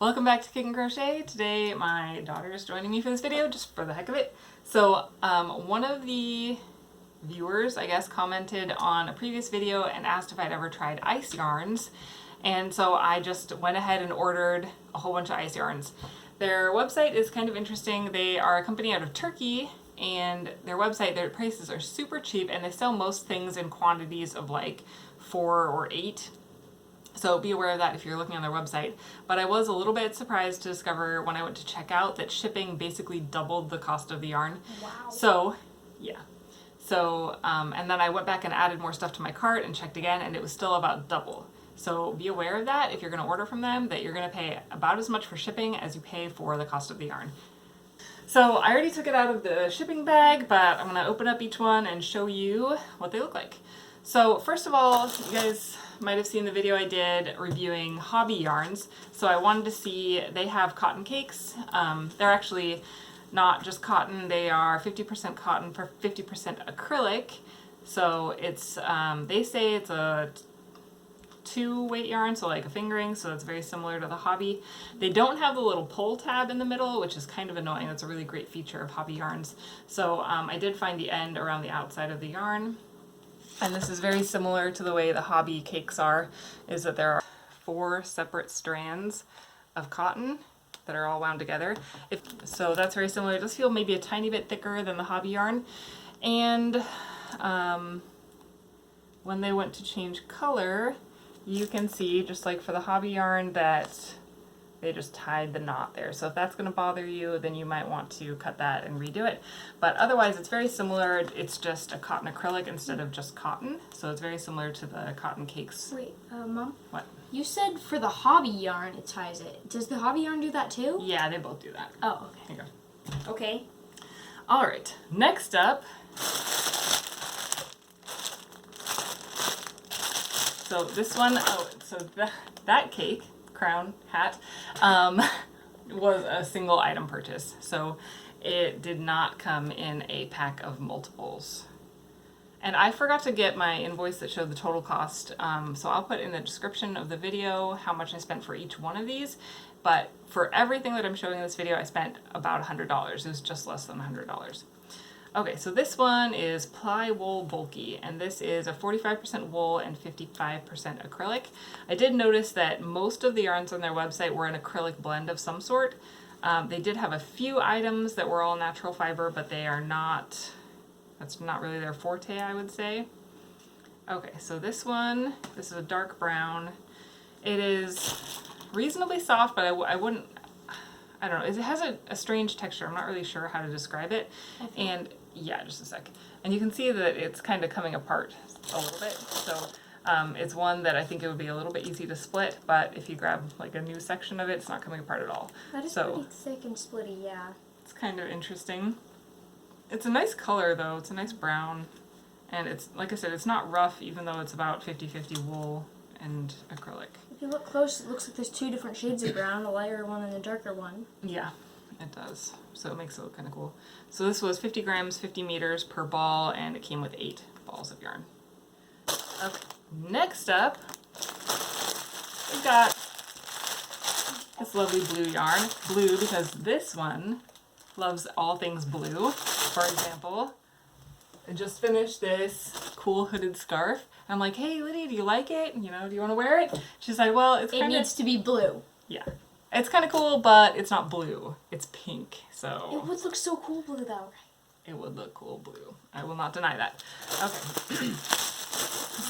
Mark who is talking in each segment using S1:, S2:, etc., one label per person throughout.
S1: Welcome back to Kick and Crochet. Today my daughter is joining me for this video just for the heck of it. So one of the viewers, I guess, commented on a previous video and asked if I'd ever tried ice yarns. And so I just went ahead and ordered a whole bunch of ice yarns. Their website is kind of interesting. They are a company out of Turkey, and their website, their prices are super cheap, and they sell most things in quantities of like 4 or 8. So be aware of that if you're looking on their website. But I was a little bit surprised to discover when I went to check out that shipping basically doubled the cost of the yarn.
S2: Wow.
S1: So, yeah. So, and then I went back and added more stuff to my cart and checked again, and it was still about double. So be aware of that if you're going to order from them, that you're going to pay about as much for shipping as you pay for the cost of the yarn. So I already took it out of the shipping bag, but I'm going to open up each one and show you what they look like. So first of all, you guys might have seen the video I did reviewing hobby yarns. So I wanted to see, they have cotton cakes. They're actually not just cotton, they are 50% cotton for 50% acrylic. So it's, they say it's a 2-weight yarn, so like a fingering, so it's very similar to the hobby. They don't have the little pull tab in the middle, which is kind of annoying. That's a really great feature of hobby yarns. So I did find the end around the outside of the yarn. And this is very similar to the way the hobby cakes are, is that there are 4 separate strands of cotton that are all wound together. So that's very similar. It does feel maybe a tiny bit thicker than the hobby yarn. And when they went to change color, you can see, just like for the hobby yarn, that they just tied the knot there. So if that's going to bother you, then you might want to cut that and redo it. But otherwise, it's very similar. It's just a cotton acrylic instead of just cotton. So it's very similar to the cotton cakes.
S2: Wait, Mom?
S1: What?
S2: You said for the hobby yarn it ties it. Does the hobby yarn do that too?
S1: Yeah, they both do that.
S2: Oh, okay.
S1: Here you go.
S2: Okay.
S1: All right, next up. So this one, that cake, crown, hat, was a single item purchase. So it did not come in a pack of multiples. And I forgot to get my invoice that showed the total cost. So I'll put in the description of the video how much I spent for each one of these. But for everything that I'm showing in this video, I spent about $100. It was just less than $100. Okay, so this one is Ply Wool Bulky, and this is a 45% wool and 55% acrylic. I did notice that most of the yarns on their website were an acrylic blend of some sort. They did have a few items that were all natural fiber, but they are not, that's not really their forte, I would say. Okay, so this one, this is a dark brown. It is reasonably soft, but I wouldn't, I don't know, it has a strange texture. I'm not really sure how to describe it. And yeah, just a sec. And you can see that it's kind of coming apart a little bit. So it's one that I think it would be a little bit easy to split, but if you grab like a new section of it, it's not coming apart at all.
S2: That is pretty thick and splitty, yeah.
S1: It's kind of interesting. It's a nice color though. It's a nice brown. And it's, like I said, it's not rough, even though it's about 50-50 wool and acrylic.
S2: If you look close, it looks like there's 2 different shades of brown, a lighter one and a darker one.
S1: Yeah, it does. So it makes it look kind of cool. So this was 50 grams, 50 meters per ball, and it came with 8 balls of yarn. Okay, next up, we've got this lovely blue yarn. Blue because this one loves all things blue. For example, I just finished this cool hooded scarf. I'm like, hey, Lydia, do you like it? You know, do you want to wear it? She's like, well, it's kind of...
S2: It needs to be blue.
S1: Yeah. It's kind of cool, but it's not blue. It's pink, so...
S2: It would look so cool blue, though.
S1: It would look cool blue. I will not deny that. Okay.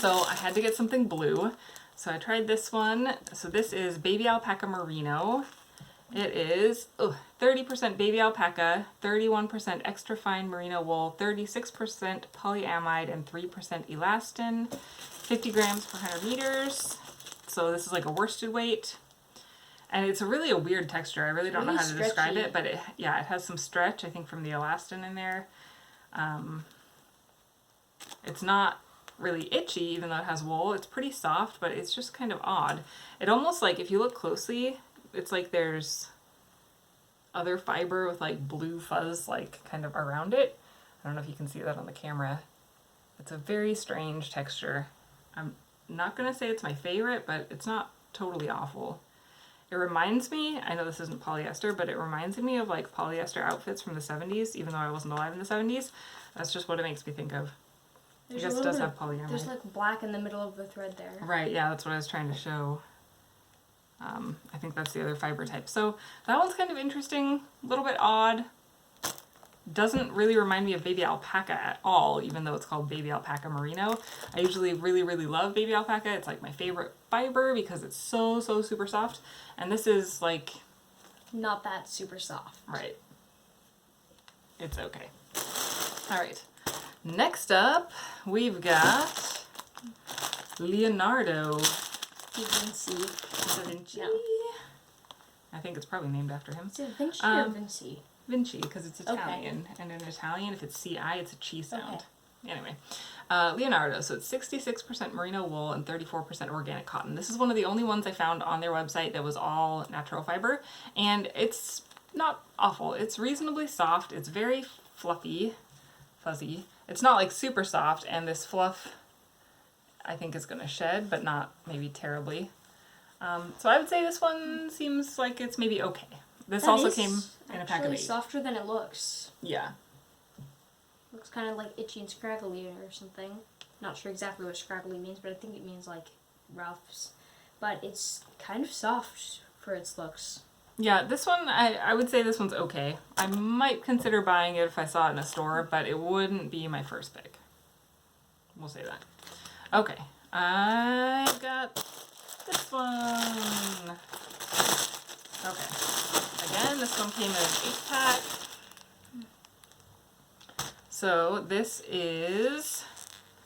S1: So I had to get something blue. So I tried this one. So this is Baby Alpaca Merino. It is 30% baby alpaca, 31% extra fine merino wool, 36% polyamide, and 3% elastin. 50 grams per 100 meters. So this is like a worsted weight. And it's really a weird texture. I really don't know how to describe it, but it has some stretch, I think, from the elastin in there. It's not really itchy, even though it has wool. It's pretty soft, but it's just kind of odd. It almost, like, if you look closely, it's like there's other fiber with like blue fuzz like kind of around it. I don't know if you can see that on the camera. It's a very strange texture. I'm not gonna say it's my favorite, but it's not totally awful. It reminds me, I know this isn't polyester, but it reminds me of like polyester outfits from the 70s, even though I wasn't alive in the 70s. That's just what it makes me think of.
S2: There's
S1: I guess it does have polyamide.
S2: There's like black in the middle of the thread there.
S1: Right, yeah, that's what I was trying to show. I think that's the other fiber type. So that one's kind of interesting, a little bit odd. Doesn't really remind me of baby alpaca at all, even though it's called baby alpaca merino. I usually really, really love baby alpaca. It's like my favorite fiber because it's so, so super soft. And this is like...
S2: not that super soft.
S1: Right. It's okay. All right. Next up, we've got Leonardo
S2: Da
S1: Vinci.
S2: No.
S1: I think it's probably named after him.
S2: Is it Vinci or Vinci?
S1: Vinci, because it's Italian. Okay. And in Italian, if it's CI, it's a chi sound. Okay. Anyway, Leonardo. So it's 66% merino wool and 34% organic cotton. This is one of the only ones I found on their website that was all natural fiber. And it's not awful. It's reasonably soft. It's very fluffy, fuzzy. It's not like super soft, and this fluff I think is going to shed, but not maybe terribly. So I would say this one seems like it's maybe okay. This
S2: that
S1: also came in a pack of 8.
S2: It's softer than it looks.
S1: Yeah.
S2: Looks kind of like itchy and scraggly or something. Not sure exactly what scraggly means, but I think it means like roughs. But it's kind of soft for its looks.
S1: Yeah, this one, I would say this one's okay. I might consider buying it if I saw it in a store, but it wouldn't be my first pick. We'll say that. Okay, I got this one. Okay, again, this one came in an 8-pack. So this is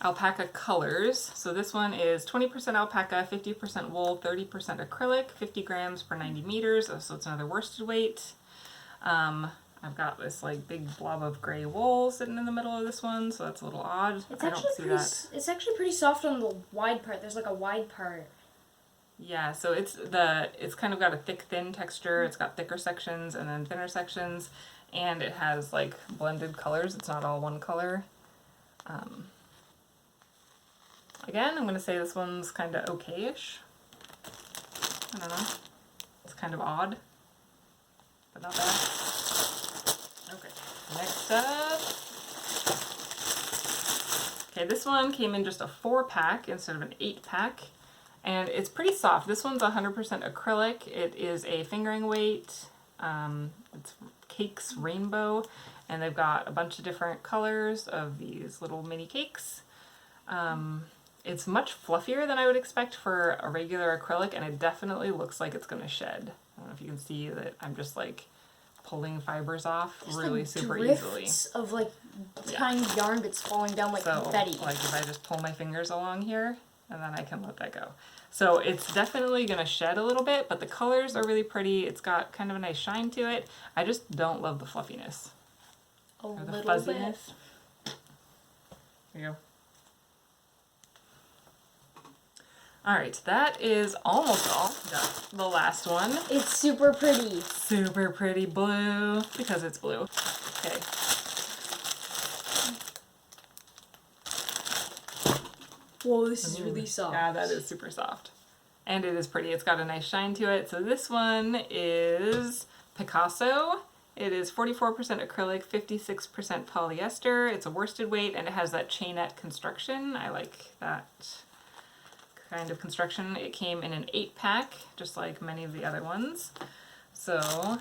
S1: Alpaca Colors. So this one is 20% alpaca, 50% wool, 30% acrylic, 50 grams per 90 meters. So it's another worsted weight. I've got this like big blob of gray wool sitting in the middle of this one, so that's a little odd.
S2: It's actually pretty soft on the wide part. There's like a wide part.
S1: Yeah, so it's kind of got a thick, thin texture. It's got thicker sections and then thinner sections, and it has like blended colors. It's not all one color. Again, I'm going to say this one's kind of okay-ish. I don't know. It's kind of odd, but not bad. Okay, next up. Okay, this one came in just a 4-pack instead of an 8-pack, and it's pretty soft. This one's 100% acrylic. It is a fingering weight. It's Cakes Rainbow, and they've got a bunch of different colors of these little mini cakes. It's much fluffier than I would expect for a regular acrylic, and it definitely looks like it's going to shed. I don't know if you can see that I'm just like pulling fibers off really super easily.
S2: Of like tiny yarn bits falling down like confetti.
S1: Like if I just pull my fingers along here, and then I can let that go. So it's definitely going to shed a little bit, but the colors are really pretty. It's got kind of a nice shine to it. I just don't love the fluffiness. Or the fuzziness. There you go. Alright, that is almost all. Got the last one.
S2: It's super pretty.
S1: Super pretty blue, because it's blue. Okay.
S2: Whoa, this is really soft.
S1: Yeah, that is super soft. And it is pretty. It's got a nice shine to it. So this one is Picasso. It is 44% acrylic, 56% polyester. It's a worsted weight, and it has that chainette construction. I like that kind of construction. It came in an 8-pack, just like many of the other ones. So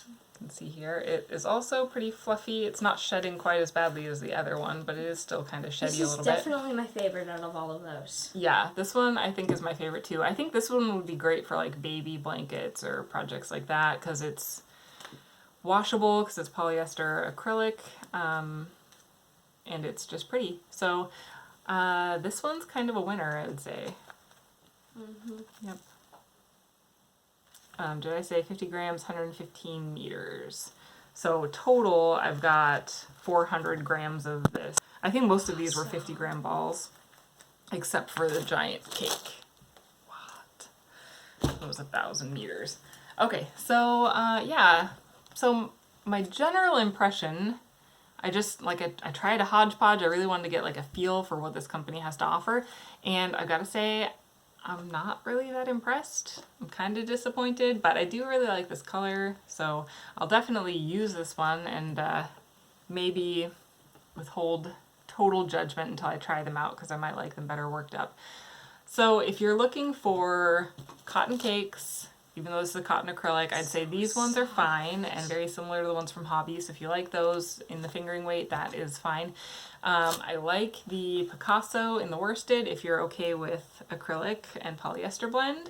S1: you can see here, it is also pretty fluffy. It's not shedding quite as badly as the other one, but it is still kind of sheddy a little bit.
S2: This is definitely my favorite out of all of those.
S1: Yeah, this one I think is my favorite too. I think this one would be great for like baby blankets or projects like that, because it's washable, because it's polyester acrylic, and it's just pretty. So this one's kind of a winner, I would say. Yep. Did I say 50 grams, 115 meters? So total, I've got 400 grams of this. I think most of these were 50-gram balls, except for the giant cake. What? It was 1,000 meters. Okay, so yeah. So my general impression, I tried a hodgepodge. I really wanted to get like a feel for what this company has to offer, and I've got to say, I'm not really that impressed. I'm kind of disappointed, but I do really like this color, so I'll definitely use this one and maybe withhold total judgment until I try them out because I might like them better worked up. So if you're looking for cotton cakes, even though this is a cotton acrylic, I'd say these ones are fine and very similar to the ones from Hobby. So if you like those in the fingering weight, that is fine. I like the Picasso in the worsted if you're okay with acrylic and polyester blend.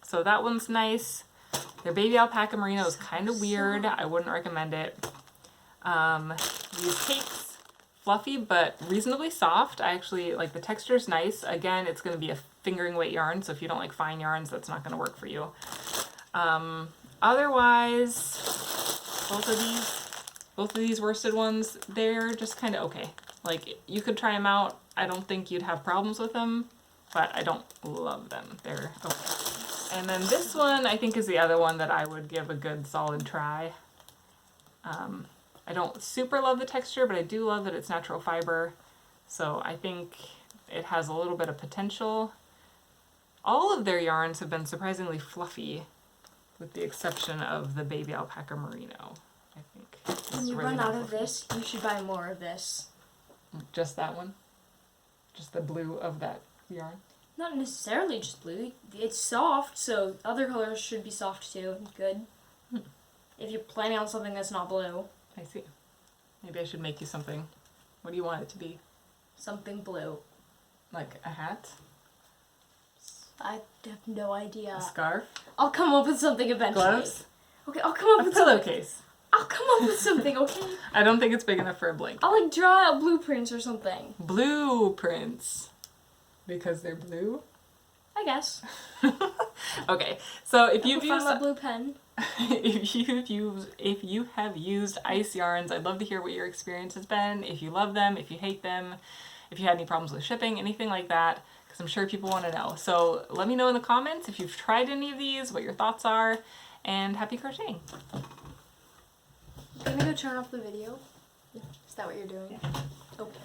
S1: So that one's nice. Their baby alpaca merino is kind of weird. I wouldn't recommend it. These cakes, fluffy but reasonably soft. I actually like the texture's nice. Again, it's going to be a fingering weight yarn, so if you don't like fine yarns, that's not going to work for you. Otherwise, both of these worsted ones, they're just kind of okay. Like, you could try them out. I don't think you'd have problems with them, but I don't love them. They're okay. And then this one, I think, is the other one that I would give a good solid try. I don't super love the texture, but I do love that it's natural fiber. So I think it has a little bit of potential. All of their yarns have been surprisingly fluffy, with the exception of the baby alpaca merino, I think.
S2: When you run out of this, you should buy more of this.
S1: Just that one? Just the blue of that yarn?
S2: Not necessarily just blue. It's soft, so other colors should be soft too. Good. If you're planning on something that's not blue.
S1: I see. Maybe I should make you something. What do you want it to be?
S2: Something blue.
S1: Like a hat?
S2: I have no idea.
S1: A scarf?
S2: I'll come up with something eventually.
S1: Gloves?
S2: Okay, I'll come up
S1: A
S2: with something.
S1: pillowcase?
S2: I'll come up with something, okay?
S1: I don't think it's big enough for a blanket.
S2: I'll like draw out blueprints or something.
S1: Blueprints. Because they're blue?
S2: I guess.
S1: Okay, so if you've
S2: I'll
S1: used
S2: find my blue pen.
S1: if you have used ice yarns, I'd love to hear what your experience has been. If you love them, if you hate them, if you had any problems with shipping, anything like that, because I'm sure people want to know. So let me know in the comments if you've tried any of these, what your thoughts are, and happy crocheting.
S2: Can we go turn off the video? Is that what you're doing?
S1: Yeah.
S2: Okay.